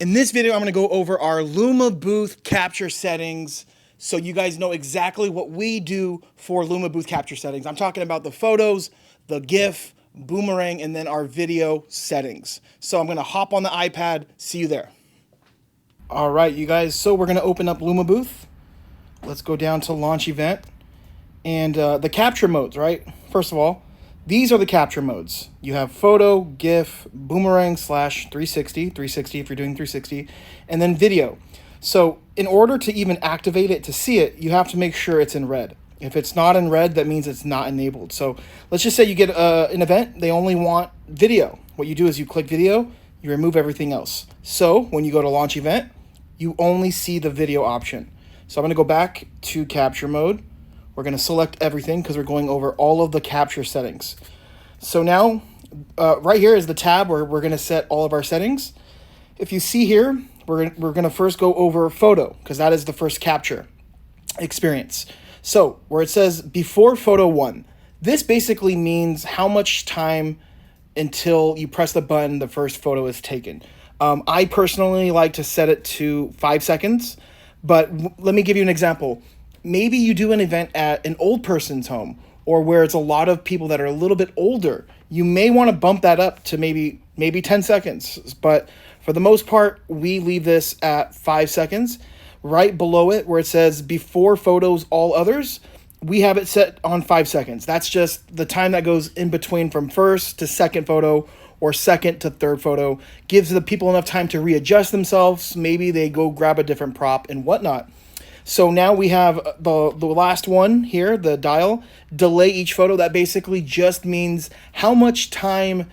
In this video, I'm going to go over our Luma Booth Capture Settings so you guys know exactly what we do for Luma Booth Capture Settings. I'm talking about the photos, the GIF, Boomerang, and then our video settings. So I'm going to hop on the iPad. See you there. All right, you guys. So we're going to open up Luma Booth. Let's go down to Launch Event. And the capture modes, right? First of all, these are the capture modes. You have photo, GIF, Boomerang / 360 if you're doing 360, and then video. So in order to even activate it to see it, you have to make sure it's in red. If it's not in red, that means it's not enabled. So let's just say you get an event, they only want video. What you do is you click video, you remove everything else. So when you go to launch event, you only see the video option. So I'm gonna go back to capture mode. We're going to select everything because we're going over all of the capture settings. So now, right here is the tab where we're going to set all of our settings. If you see here, we're going to first go over photo because that is the first capture experience. So where it says before photo 1, this basically means how much time until you press the button the first photo is taken. I personally like to set it to 5 seconds, but let me give you an example. Maybe you do an event at an old person's home or where it's a lot of people that are a little bit older. You may want to bump that up to maybe 10 seconds. But for the most part, we leave this at 5 seconds. Right below it where it says before photos, all others, we have it set on 5 seconds. That's just the time that goes in between from first to second photo or second to third photo. Gives the people enough time to readjust themselves. Maybe they go grab a different prop and whatnot. So now we have the last one here, the dial, delay each photo. That basically just means how much time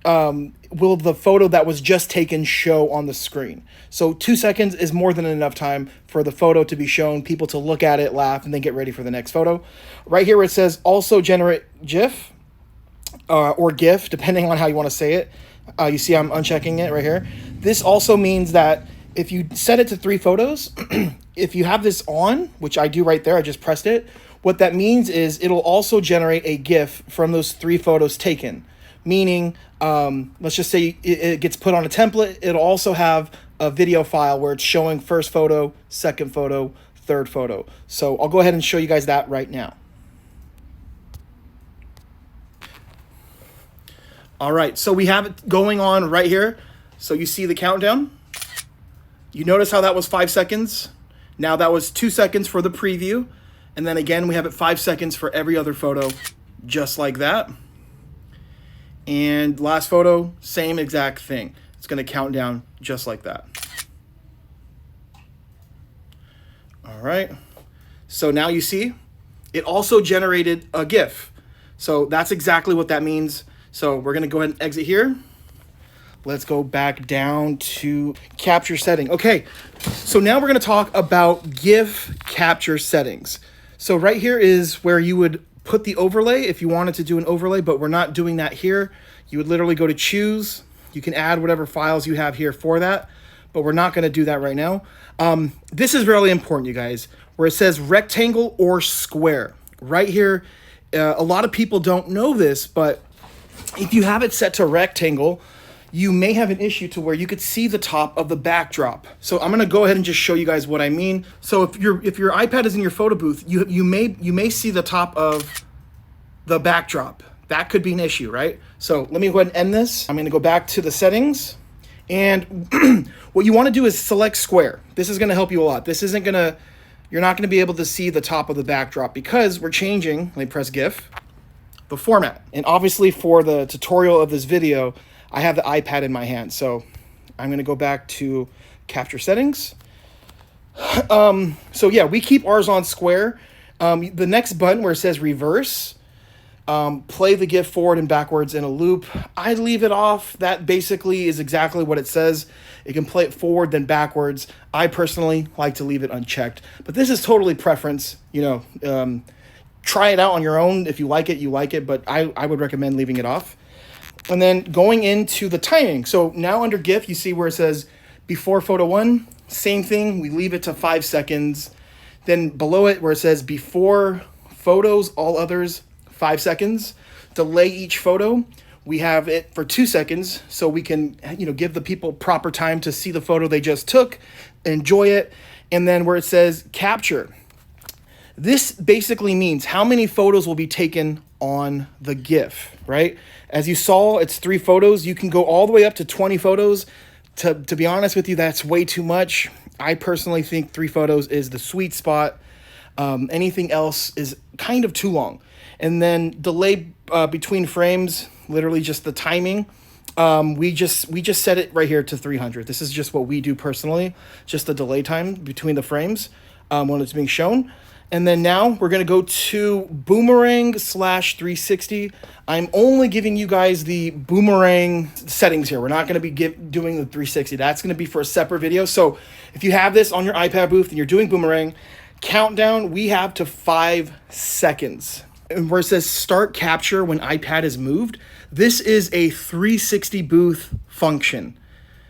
will the photo that was just taken show on the screen. So 2 seconds is more than enough time for the photo to be shown, people to look at it, laugh, and then get ready for the next photo. Right here where it says also generate GIF or GIF, depending on how you want to say it. You see I'm unchecking it right here. This also means that if you set it to 3 photos, if you have this on, which I do right there, I just pressed it, what that means is it'll also generate a GIF from those 3 photos taken. Meaning, let's just say it gets put on a template, it'll also have a video file where it's showing first photo, second photo, third photo. So I'll go ahead and show you guys that right now. All right, so we have it going on right here. So you see the countdown. You notice how that was 5 seconds? Now that was 2 seconds for the preview. And then again, we have it 5 seconds for every other photo, just like that. And last photo, same exact thing. It's gonna count down just like that. All right, so now you see, it also generated a GIF. So that's exactly what that means. So we're gonna go ahead and exit here. Let's go back down to capture setting. Okay, so now we're gonna talk about GIF capture settings. So right here is where you would put the overlay if you wanted to do an overlay, but we're not doing that here. You would literally go to choose. You can add whatever files you have here for that, but we're not gonna do that right now. This is really important, you guys, where it says rectangle or square. Right here, a lot of people don't know this, but if you have it set to rectangle, you may have an issue to where you could see the top of the backdrop. So I'm gonna go ahead and just show you guys what I mean. So if your iPad is in your photo booth, you may see the top of the backdrop. That could be an issue, right? So let me go ahead and end this. I'm gonna go back to the settings. And what you wanna do is select square. This is gonna help you a lot. You're not gonna be able to see the top of the backdrop because we're changing, let me press GIF, the format. And obviously for the tutorial of this video, I have the iPad in my hand, so I'm gonna go back to capture settings. So yeah, we keep ours on square. The next button where it says reverse, play the GIF forward and backwards in a loop, I leave it off. That basically is exactly what it says. It can play it forward then backwards. I personally like to leave it unchecked, but this is totally preference. You know, try it out on your own. If you like it, you like it, but I would recommend leaving it off. And then going into the timing. So now under GIF, you see where it says before photo 1, same thing. We leave it to 5 seconds. Then below it where it says before photos, all others, 5 seconds. Delay each photo. We have it for 2 seconds so we can, give the people proper time to see the photo they just took, enjoy it. And then where it says capture, this basically means how many photos will be taken on the GIF, right? As you saw, it's 3 photos. You can go all the way up to 20 photos. To be honest with you, that's way too much. I personally think 3 photos is the sweet spot. Anything else is kind of too long. And then delay between frames, literally just the timing. We just set it right here to 300. This is just what we do personally, just the delay time between the frames when it's being shown. And then now we're going to go to Boomerang /360. I'm only giving you guys the Boomerang settings here. We're not going to be doing the 360. That's going to be for a separate video. So if you have this on your iPad booth and you're doing Boomerang, countdown, we have to 5 seconds. And where it says start capture when iPad is moved, this is a 360 booth function.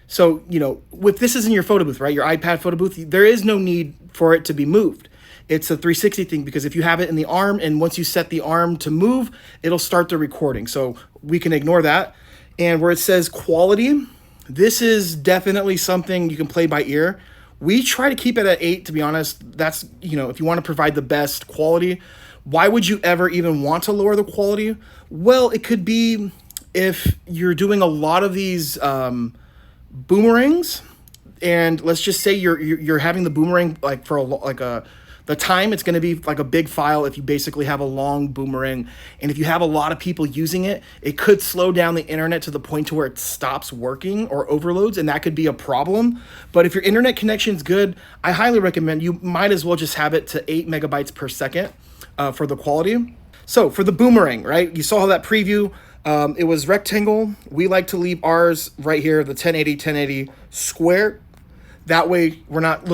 So, if this is in your photo booth, right, your iPad photo booth, there is no need for it to be moved. It's a 360 thing because if you have it in the arm and once you set the arm to move, it'll start the recording. So we can ignore that. And where it says quality, this is definitely something you can play by ear. We try to keep it at 8, to be honest. That's, if you want to provide the best quality. Why would you ever even want to lower the quality? Well, it could be if you're doing a lot of these boomerangs, and let's just say you're having the boomerang like for the time, it's going to be like a big file if you basically have a long boomerang. And if you have a lot of people using it, it could slow down the internet to the point to where it stops working or overloads, and that could be a problem. But if your internet connection's good, I highly recommend you might as well just have it to 8 megabytes per second for the quality. So for the boomerang, right, you saw that preview. It was rectangle. We like to leave ours right here, the 1080 square. That way we're not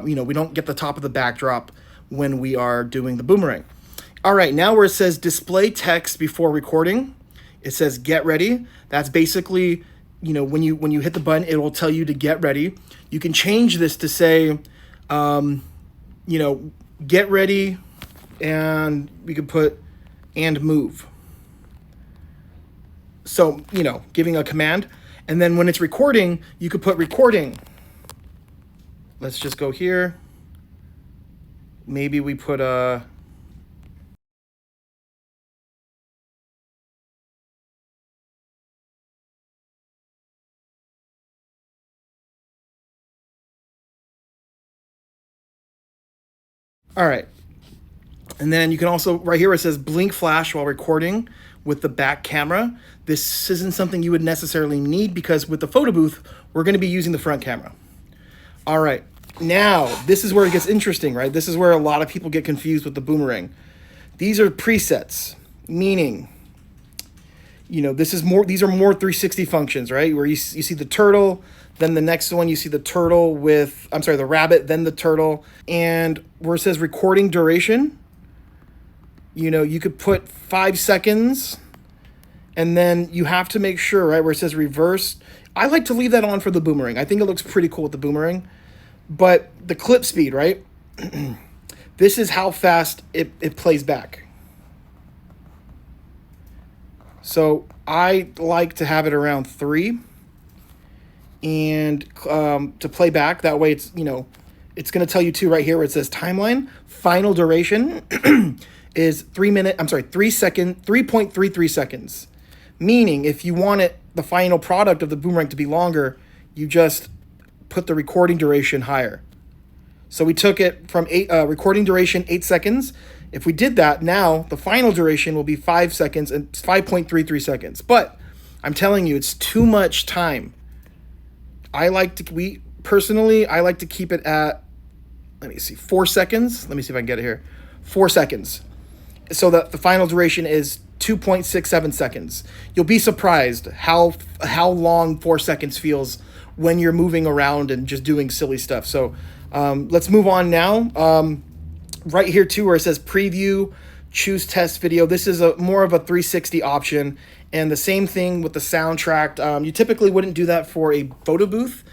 we don't get the top of the backdrop when we are doing the boomerang. All right, now where it says display text before recording, it says get ready. That's basically, when you hit the button, it will tell you to get ready. You can change this to say, get ready, and we could put and move. So, giving a command. And then when it's recording, you could put recording. Let's just go here. Maybe we put a... All right. And then you can also, right here, it says blink flash while recording with the back camera. This isn't something you would necessarily need because with the photo booth, we're going to be using the front camera. All right. Now, this is where it gets interesting, right? This is where a lot of people get confused with the boomerang. These are presets, meaning, these are more 360 functions, right? Where you see the turtle, then the next one you see the turtle with, the rabbit, then the turtle. And where it says recording duration, you could put 5 seconds, and then you have to make sure, right, where it says reverse. I like to leave that on for the boomerang. I think it looks pretty cool with the boomerang. But the clip speed, right? This is how fast it plays back. So I like to have it around 3 and to play back. That way it's, it's going to tell you too right here where it says timeline. Final duration is 3.33 seconds. Meaning if you want the final product of the boomerang to be longer, you just put the recording duration higher. So we took it from recording duration 8 seconds. If we did that, now the final duration will be 5 seconds and 5.33 seconds. But I'm telling you, it's too much time. I like to keep it at, 4 seconds. Let me see if I can get it here. 4 seconds. So that the final duration is 2.67 seconds. You'll be surprised how long 4 seconds feels when you're moving around and just doing silly stuff. So let's move on now. Right here too, where it says preview, choose test video. This is more of a 360 option. And the same thing with the soundtrack. You typically wouldn't do that for a photo booth.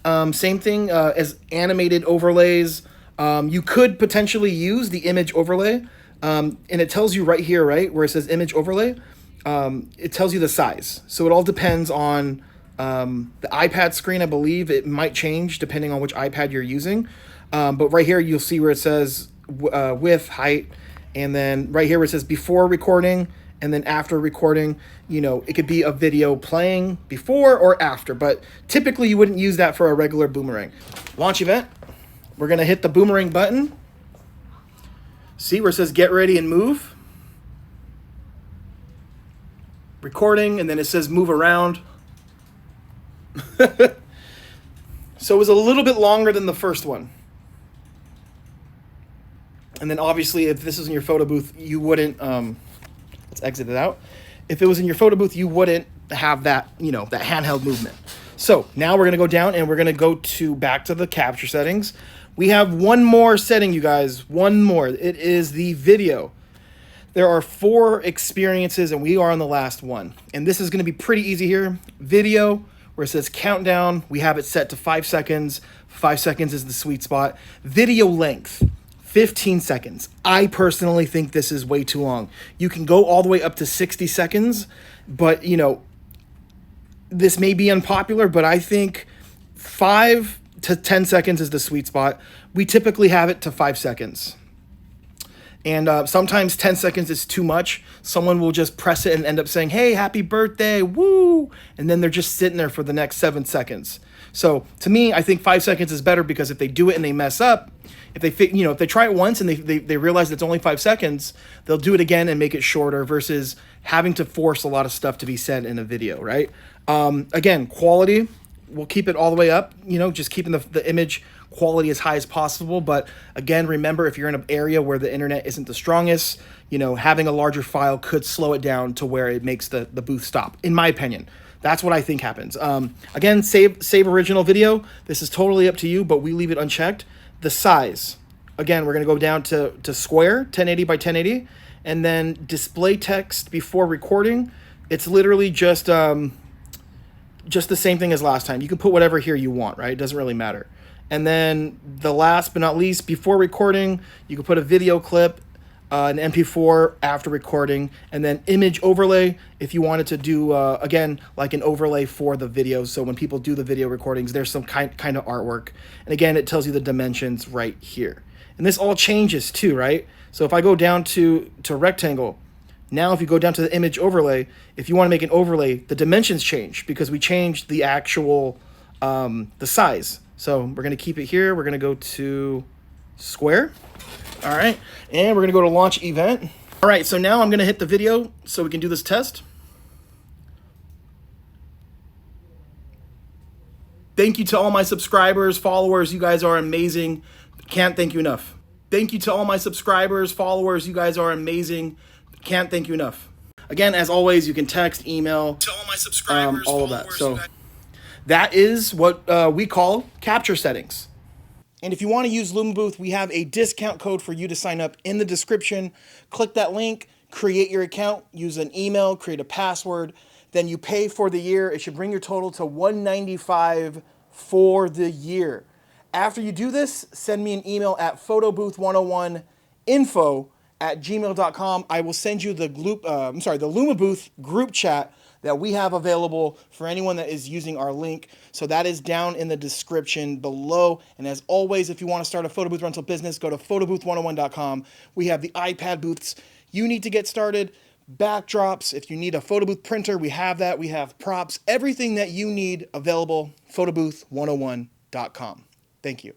Same thing as animated overlays. You could potentially use the image overlay. And it tells you right here, right, where it says image overlay. it tells you the size. So it all depends on the iPad screen. I believe it might change depending on which iPad you're using. But right here, you'll see where it says width, height, and then right here where it says before recording and then after recording. You know, it could be a video playing before or after, but typically you wouldn't use that for a regular Boomerang. Launch event. We're going to hit the Boomerang button. See where it says get ready and move. Recording, and then it says move around. So it was a little bit longer than the first one. And then obviously if this is in your photo booth, you wouldn't, let's exit it out. If it was in your photo booth, you wouldn't have that, you know, that handheld movement. So now we're gonna go down and we're gonna go to back to the capture settings. We have one more setting, you guys, one more. It is the video. There are 4 experiences and we are on the last one. And this is gonna be pretty easy here. Video, where it says countdown, we have it set to 5 seconds. 5 seconds is the sweet spot. Video length, 15 seconds. I personally think this is way too long. You can go all the way up to 60 seconds, but you know, this may be unpopular, but I think 5 to 10 seconds is the sweet spot. We typically have it to 5 seconds. And sometimes 10 seconds is too much. Someone will just press it and end up saying, hey, happy birthday, woo! And then they're just sitting there for the next 7 seconds. So to me, I think 5 seconds is better because if they do it and they mess up, if they try it once and they realize it's only 5 seconds, they'll do it again and make it shorter versus having to force a lot of stuff to be said in a video, right? Again, quality, we'll keep it all the way up, you know, just keeping the image quality as high as possible. But again, remember, if you're in an area where the internet isn't the strongest, you know, having a larger file could slow it down to where it makes the booth stop, in my opinion. That's what I think happens. Again, save original video. This is totally up to you, but we leave it unchecked. The size, again, we're gonna go down to square, 1080 by 1080, and then display text before recording. It's literally just the same thing as last time. You can put whatever here you want, right? It doesn't really matter. And then the last but not least, before recording, you can put a video clip, an MP4 after recording, and then image overlay if you wanted to do, again, like an overlay for the video. So when people do the video recordings, there's some kind of artwork. And again, it tells you the dimensions right here. And this all changes too, right? So if I go down to rectangle, now if you go down to the image overlay, if you want to make an overlay, the dimensions change because we changed the actual, the size. So we're going to keep it here. We're going to go to square. All right. And we're going to go to launch event. All right. So now I'm going to hit the video so we can do this test. Thank you to all my subscribers, followers. You guys are amazing. Can't thank you enough. Thank you to all my subscribers, followers. You guys are amazing. Can't thank you enough. Again, as always, you can text, email, to all my subscribers, all of that. So that is what we call capture settings. And if you want to use Luma Booth, we have a discount code for you to sign up in the description. Click that link, create your account, use an email, create a password, then you pay for the year. It should bring your total to $195 for the year. After you do this, send me an email at photobooth101info@gmail.com. I will send you the Luma Booth group chat that we have available for anyone that is using our link. So that is down in the description below. And as always, if you want to start a photo booth rental business, go to photobooth101.com. We have the iPad booths you need to get started, backdrops. If you need a photo booth printer, we have that. We have props, everything that you need available, photobooth101.com. Thank you.